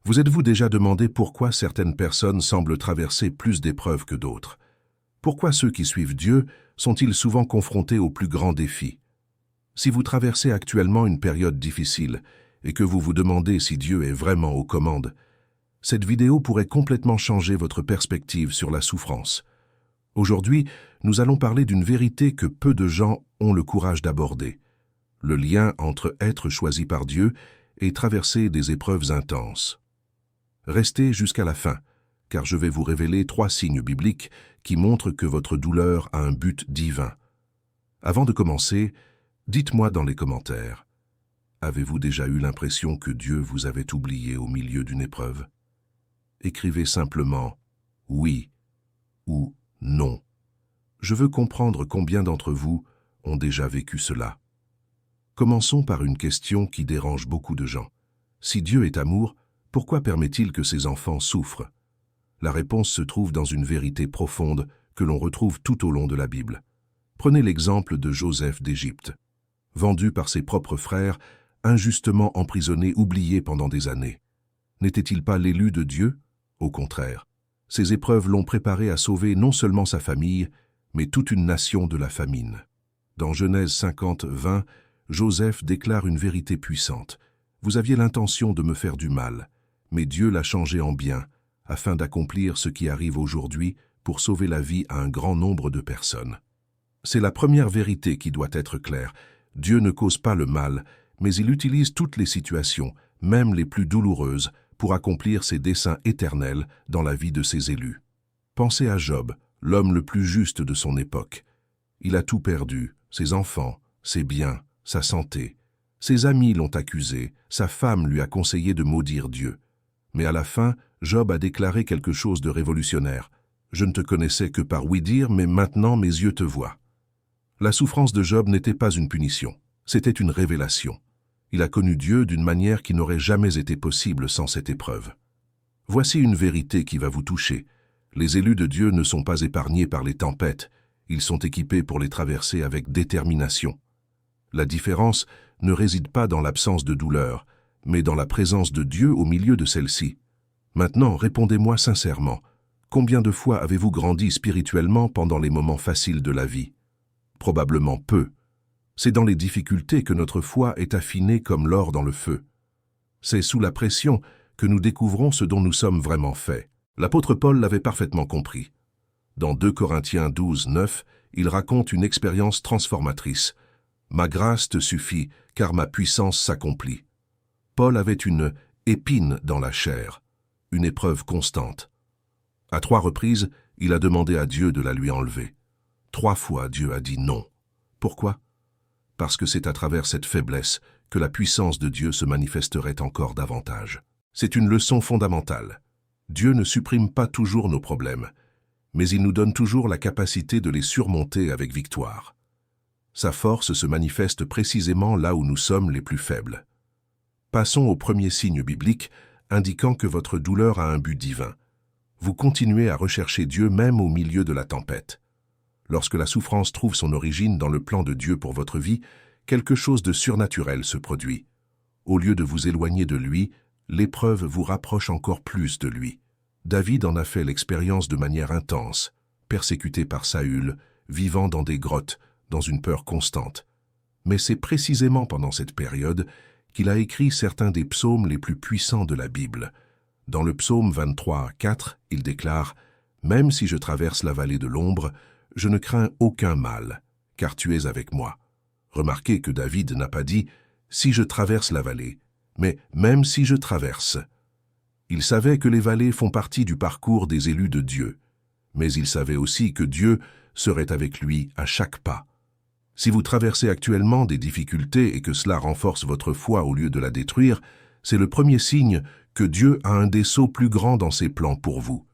Vous êtes-vous déjà demandé pourquoi certaines personnes semblent traverser plus d'épreuves que d'autres? Pourquoi ceux qui suivent Dieu sont-ils souvent confrontés aux plus grands défis? Si vous traversez actuellement une période difficile et que vous vous demandez si Dieu est vraiment aux commandes, cette vidéo pourrait complètement changer votre perspective sur la souffrance. Aujourd'hui, nous allons parler d'une vérité que peu de gens ont le courage d'aborder: le lien entre être choisi par Dieu et traverser des épreuves intenses. Restez jusqu'à la fin, car je vais vous révéler 3 signes bibliques qui montrent que votre douleur a un but divin. Avant de commencer, dites-moi dans les commentaires, avez-vous déjà eu l'impression que Dieu vous avait oublié au milieu d'une épreuve? Écrivez simplement « oui » ou « non ». Je veux comprendre combien d'entre vous ont déjà vécu cela. Commençons par une question qui dérange beaucoup de gens. Si Dieu est amour, pourquoi permet-il que ses enfants souffrent? La réponse se trouve dans une vérité profonde que l'on retrouve tout au long de la Bible. Prenez l'exemple de Joseph d'Égypte. Vendu par ses propres frères, injustement emprisonné, oublié pendant des années. N'était-il pas l'élu de Dieu? Au contraire, ces épreuves l'ont préparé à sauver non seulement sa famille, mais toute une nation de la famine. Dans Genèse 50, 20, Joseph déclare une vérité puissante. « Vous aviez l'intention de me faire du mal, mais Dieu l'a changé en bien, afin d'accomplir ce qui arrive aujourd'hui pour sauver la vie à un grand nombre de personnes. » C'est la première vérité qui doit être claire. Dieu ne cause pas le mal, mais il utilise toutes les situations, même les plus douloureuses, pour accomplir ses desseins éternels dans la vie de ses élus. Pensez à Job, l'homme le plus juste de son époque. Il a tout perdu, ses enfants, ses biens, sa santé. Ses amis l'ont accusé, sa femme lui a conseillé de maudire Dieu. Mais à la fin, Job a déclaré quelque chose de révolutionnaire. « Je ne te connaissais que par ouï-dire, mais maintenant mes yeux te voient. » La souffrance de Job n'était pas une punition, c'était une révélation. Il a connu Dieu d'une manière qui n'aurait jamais été possible sans cette épreuve. Voici une vérité qui va vous toucher. Les élus de Dieu ne sont pas épargnés par les tempêtes, ils sont équipés pour les traverser avec détermination. La différence ne réside pas dans l'absence de douleur, mais dans la présence de Dieu au milieu de celle-ci. Maintenant, répondez-moi sincèrement, combien de fois avez-vous grandi spirituellement pendant les moments faciles de la vie? Probablement peu. C'est dans les difficultés que notre foi est affinée comme l'or dans le feu. C'est sous la pression que nous découvrons ce dont nous sommes vraiment faits. L'apôtre Paul l'avait parfaitement compris. Dans 2 Corinthiens 12, 9, il raconte une expérience transformatrice. « Ma grâce te suffit, car ma puissance s'accomplit. » Paul avait une épine dans la chair, une épreuve constante. À 3 reprises, il a demandé à Dieu de la lui enlever. 3 fois, Dieu a dit non. Pourquoi? Parce que c'est à travers cette faiblesse que la puissance de Dieu se manifesterait encore davantage. C'est une leçon fondamentale. Dieu ne supprime pas toujours nos problèmes, mais il nous donne toujours la capacité de les surmonter avec victoire. Sa force se manifeste précisément là où nous sommes les plus faibles. Passons au premier signe biblique indiquant que votre douleur a un but divin. Vous continuez à rechercher Dieu même au milieu de la tempête. Lorsque la souffrance trouve son origine dans le plan de Dieu pour votre vie, quelque chose de surnaturel se produit. Au lieu de vous éloigner de lui, l'épreuve vous rapproche encore plus de lui. David en a fait l'expérience de manière intense, persécuté par Saül, vivant dans des grottes, dans une peur constante. Mais c'est précisément pendant cette période qu'il a écrit certains des psaumes les plus puissants de la Bible. Dans le psaume 23, 4, il déclare « Même si je traverse la vallée de l'ombre, je ne crains aucun mal, car tu es avec moi. » Remarquez que David n'a pas dit « si je traverse la vallée », mais « même si je traverse ». Il savait que les vallées font partie du parcours des élus de Dieu, mais il savait aussi que Dieu serait avec lui à chaque pas. Si vous traversez actuellement des difficultés et que cela renforce votre foi au lieu de la détruire, c'est le premier signe que Dieu a un desseau plus grand dans ses plans pour vous.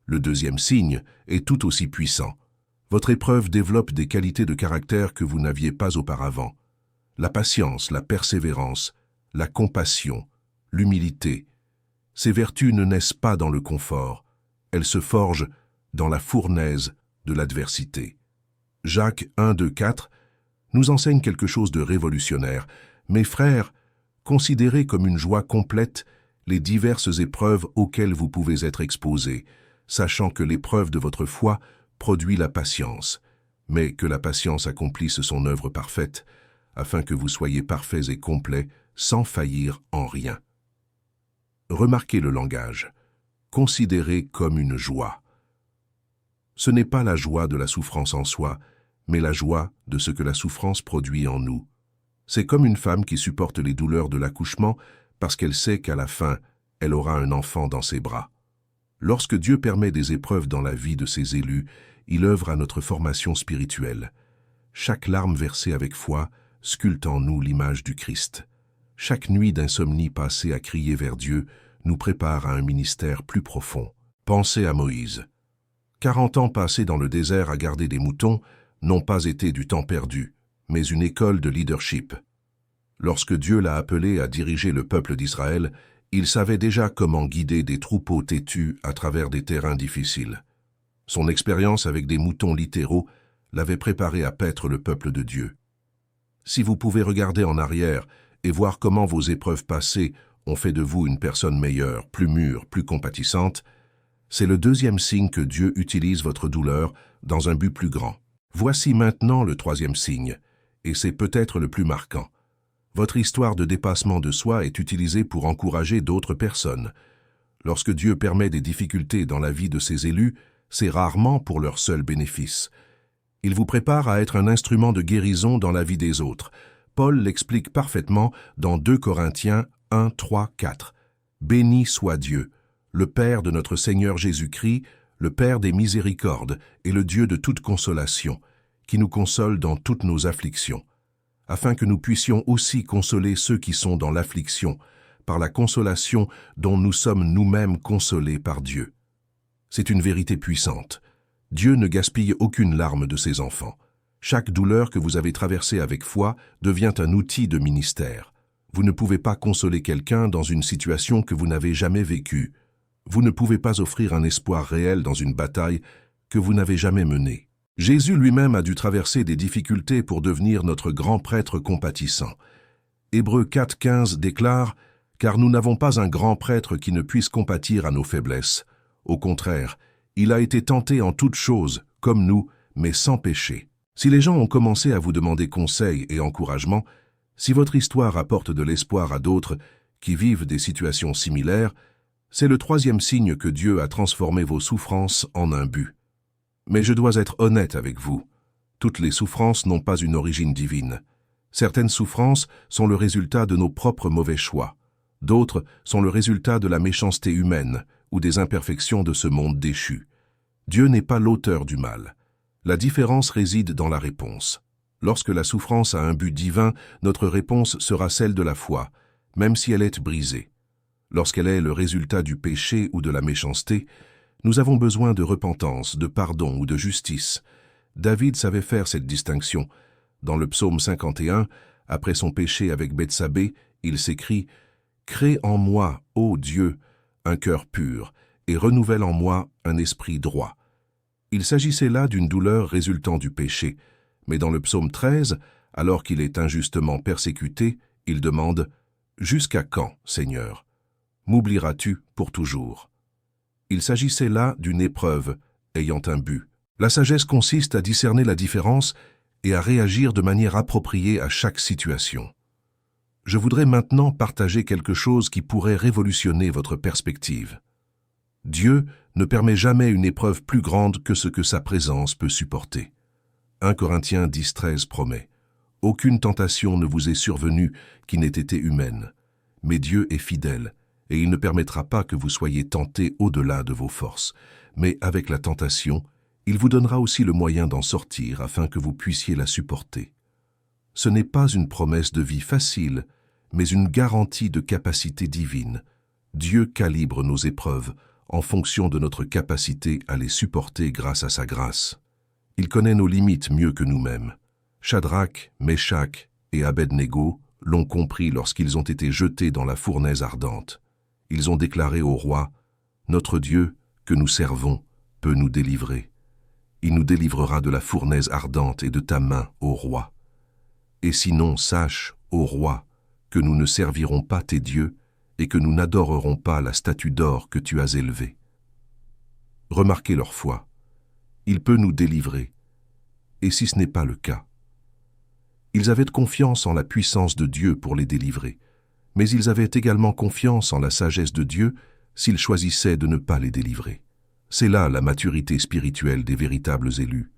Le deuxième signe est tout aussi puissant. Votre épreuve développe des qualités de caractère que vous n'aviez pas auparavant. La patience, la persévérance, la compassion, l'humilité. Ces vertus ne naissent pas dans le confort, elles se forgent dans la fournaise de l'adversité. Jacques 1, 2, 4 nous enseigne quelque chose de révolutionnaire. « Mes frères, considérez comme une joie complète les diverses épreuves auxquelles vous pouvez être exposés, sachant que l'épreuve de votre foi produit la patience, mais que la patience accomplisse son œuvre parfaite, afin que vous soyez parfaits et complets, sans faillir en rien. Remarquez le langage. Considérez comme une joie. Ce n'est pas la joie de la souffrance en soi, mais la joie de ce que la souffrance produit en nous. C'est comme une femme qui supporte les douleurs de l'accouchement parce qu'elle sait qu'à la fin, elle aura un enfant dans ses bras. Lorsque Dieu permet des épreuves dans la vie de ses élus, il œuvre à notre formation spirituelle. Chaque larme versée avec foi sculpte en nous l'image du Christ. Chaque nuit d'insomnie passée à crier vers Dieu nous prépare à un ministère plus profond. Pensez à Moïse. 40 ans passés dans le désert à garder des moutons n'ont pas été du temps perdu, mais une école de leadership. Lorsque Dieu l'a appelé à diriger le peuple d'Israël, il savait déjà comment guider des troupeaux têtus à travers des terrains difficiles. Son expérience avec des moutons littéraux l'avait préparé à paître le peuple de Dieu. Si vous pouvez regarder en arrière et voir comment vos épreuves passées ont fait de vous une personne meilleure, plus mûre, plus compatissante, c'est le deuxième signe que Dieu utilise votre douleur dans un but plus grand. Voici maintenant le troisième signe, et c'est peut-être le plus marquant. Votre histoire de dépassement de soi est utilisée pour encourager d'autres personnes. Lorsque Dieu permet des difficultés dans la vie de ses élus, c'est rarement pour leur seul bénéfice. Il vous prépare à être un instrument de guérison dans la vie des autres. Paul l'explique parfaitement dans 2 Corinthiens 1, 3, 4. « Béni soit Dieu, le Père de notre Seigneur Jésus-Christ, le Père des miséricordes et le Dieu de toute consolation, qui nous console dans toutes nos afflictions, afin que nous puissions aussi consoler ceux qui sont dans l'affliction, par la consolation dont nous sommes nous-mêmes consolés par Dieu. » C'est une vérité puissante. Dieu ne gaspille aucune larme de ses enfants. Chaque douleur que vous avez traversée avec foi devient un outil de ministère. Vous ne pouvez pas consoler quelqu'un dans une situation que vous n'avez jamais vécue. Vous ne pouvez pas offrir un espoir réel dans une bataille que vous n'avez jamais menée. Jésus lui-même a dû traverser des difficultés pour devenir notre grand prêtre compatissant. Hébreux 4,15 déclare « Car nous n'avons pas un grand prêtre qui ne puisse compatir à nos faiblesses. Au contraire, il a été tenté en toutes choses, comme nous, mais sans péché. » Si les gens ont commencé à vous demander conseil et encouragement, si votre histoire apporte de l'espoir à d'autres qui vivent des situations similaires, c'est le troisième signe que Dieu a transformé vos souffrances en un but. Mais je dois être honnête avec vous. Toutes les souffrances n'ont pas une origine divine. Certaines souffrances sont le résultat de nos propres mauvais choix. D'autres sont le résultat de la méchanceté humaine ou des imperfections de ce monde déchu. Dieu n'est pas l'auteur du mal. La différence réside dans la réponse. Lorsque la souffrance a un but divin, notre réponse sera celle de la foi, même si elle est brisée. Lorsqu'elle est le résultat du péché ou de la méchanceté, nous avons besoin de repentance, de pardon ou de justice. David savait faire cette distinction. Dans le psaume 51, après son péché avec Bethsabée, il s'écrie « Crée en moi, ô Dieu, un cœur pur, et renouvelle en moi un esprit droit. » Il s'agissait là d'une douleur résultant du péché, mais dans le psaume 13, alors qu'il est injustement persécuté, il demande « Jusqu'à quand, Seigneur? M'oublieras-tu pour toujours ?» Il s'agissait là d'une épreuve ayant un but. La sagesse consiste à discerner la différence et à réagir de manière appropriée à chaque situation. Je voudrais maintenant partager quelque chose qui pourrait révolutionner votre perspective. Dieu ne permet jamais une épreuve plus grande que ce que sa présence peut supporter. 1 Corinthiens 10,13 promet « Aucune tentation ne vous est survenue qui n'ait été humaine, mais Dieu est fidèle, et il ne permettra pas que vous soyez tentés au-delà de vos forces. Mais avec la tentation, il vous donnera aussi le moyen d'en sortir afin que vous puissiez la supporter. » Ce n'est pas une promesse de vie facile, mais une garantie de capacité divine. Dieu calibre nos épreuves en fonction de notre capacité à les supporter grâce à sa grâce. Il connaît nos limites mieux que nous-mêmes. Shadrach, Meshach et Abed-Négo l'ont compris lorsqu'ils ont été jetés dans la fournaise ardente. Ils ont déclaré au roi « Notre Dieu, que nous servons, peut nous délivrer. Il nous délivrera de la fournaise ardente et de ta main, ô roi. Et sinon, sache, ô roi, que nous ne servirons pas tes dieux, et que nous n'adorerons pas la statue d'or que tu as élevée. Remarquez leur foi. Il peut nous délivrer. Et si ce n'est pas le cas? Ils avaient confiance en la puissance de Dieu pour les délivrer, mais ils avaient également confiance en la sagesse de Dieu s'ils choisissaient de ne pas les délivrer. C'est là la maturité spirituelle des véritables élus.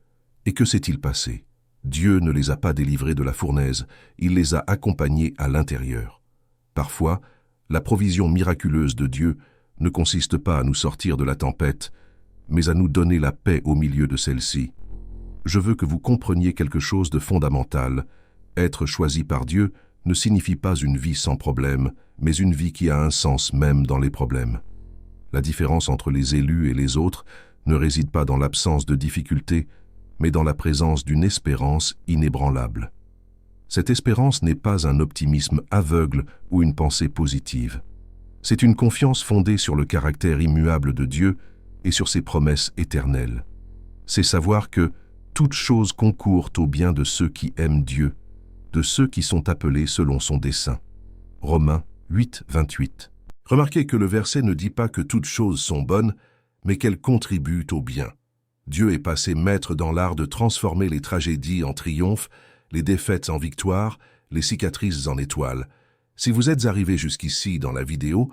Et que s'est-il passé? Dieu ne les a pas délivrés de la fournaise, il les a accompagnés à l'intérieur. Parfois, la provision miraculeuse de Dieu ne consiste pas à nous sortir de la tempête, mais à nous donner la paix au milieu de celle-ci. Je veux que vous compreniez quelque chose de fondamental. Être choisi par Dieu ne signifie pas une vie sans problème, mais une vie qui a un sens même dans les problèmes. La différence entre les élus et les autres ne réside pas dans l'absence de difficultés, mais dans la présence d'une espérance inébranlable. Cette espérance n'est pas un optimisme aveugle ou une pensée positive. C'est une confiance fondée sur le caractère immuable de Dieu et sur ses promesses éternelles. C'est savoir que toutes choses concourent au bien de ceux qui aiment Dieu, de ceux qui sont appelés selon son dessein. Romains 8, 28. Remarquez que le verset ne dit pas que toutes choses sont bonnes, mais qu'elles contribuent au bien. Dieu est passé maître dans l'art de transformer les tragédies en triomphe, les défaites en victoire, les cicatrices en étoiles. Si vous êtes arrivé jusqu'ici dans la vidéo,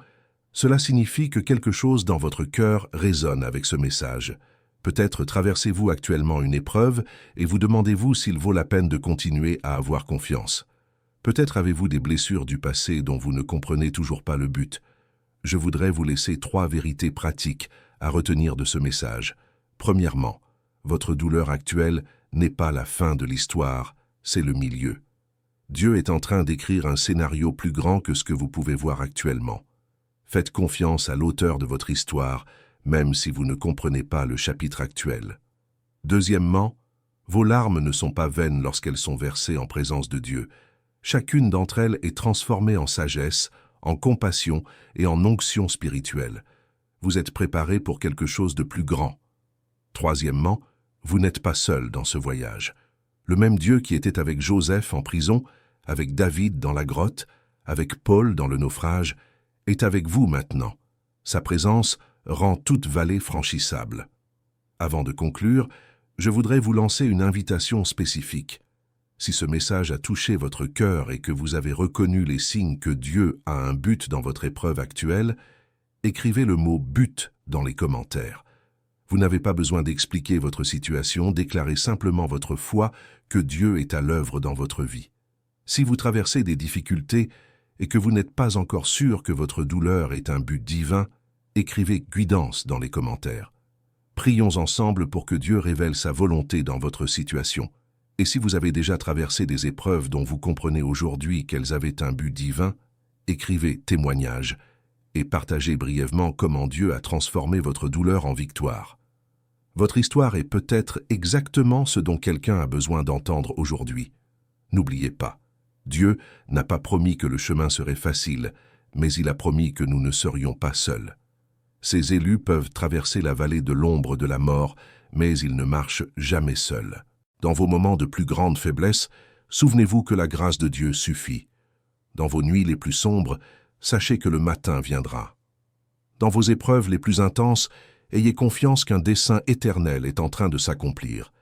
cela signifie que quelque chose dans votre cœur résonne avec ce message. Peut-être traversez-vous actuellement une épreuve et vous demandez-vous s'il vaut la peine de continuer à avoir confiance. Peut-être avez-vous des blessures du passé dont vous ne comprenez toujours pas le but. Je voudrais vous laisser 3 vérités pratiques à retenir de ce message. Premièrement, votre douleur actuelle n'est pas la fin de l'histoire, c'est le milieu. Dieu est en train d'écrire un scénario plus grand que ce que vous pouvez voir actuellement. Faites confiance à l'auteur de votre histoire, même si vous ne comprenez pas le chapitre actuel. Deuxièmement, vos larmes ne sont pas vaines lorsqu'elles sont versées en présence de Dieu. Chacune d'entre elles est transformée en sagesse, en compassion et en onction spirituelle. Vous êtes préparé pour quelque chose de plus grand. Troisièmement, vous n'êtes pas seul dans ce voyage. Le même Dieu qui était avec Joseph en prison, avec David dans la grotte, avec Paul dans le naufrage, est avec vous maintenant. Sa présence rend toute vallée franchissable. Avant de conclure, je voudrais vous lancer une invitation spécifique. Si ce message a touché votre cœur et que vous avez reconnu les signes que Dieu a un but dans votre épreuve actuelle, écrivez le mot « but » dans les commentaires. Vous n'avez pas besoin d'expliquer votre situation, déclarez simplement votre foi que Dieu est à l'œuvre dans votre vie. Si vous traversez des difficultés et que vous n'êtes pas encore sûr que votre douleur est un but divin, écrivez « guidance » dans les commentaires. Prions ensemble pour que Dieu révèle sa volonté dans votre situation. Et si vous avez déjà traversé des épreuves dont vous comprenez aujourd'hui qu'elles avaient un but divin, écrivez « témoignage » et partagez brièvement comment Dieu a transformé votre douleur en victoire. Votre histoire est peut-être exactement ce dont quelqu'un a besoin d'entendre aujourd'hui. N'oubliez pas, Dieu n'a pas promis que le chemin serait facile, mais il a promis que nous ne serions pas seuls. Ces élus peuvent traverser la vallée de l'ombre de la mort, mais ils ne marchent jamais seuls. Dans vos moments de plus grande faiblesse, souvenez-vous que la grâce de Dieu suffit. Dans vos nuits les plus sombres, sachez que le matin viendra. Dans vos épreuves les plus intenses, ayez confiance qu'un dessein éternel est en train de s'accomplir.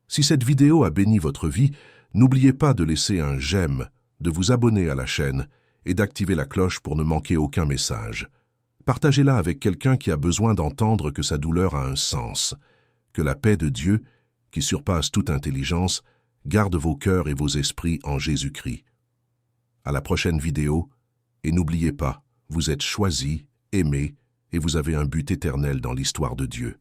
Si cette vidéo a béni votre vie, n'oubliez pas de laisser un j'aime, de vous abonner à la chaîne et d'activer la cloche pour ne manquer aucun message. Partagez-la avec quelqu'un qui a besoin d'entendre que sa douleur a un sens, que la paix de Dieu, qui surpasse toute intelligence, garde vos cœurs et vos esprits en Jésus-Christ. À la prochaine vidéo, et n'oubliez pas, vous êtes choisis, aimés, et vous avez un but éternel dans l'histoire de Dieu.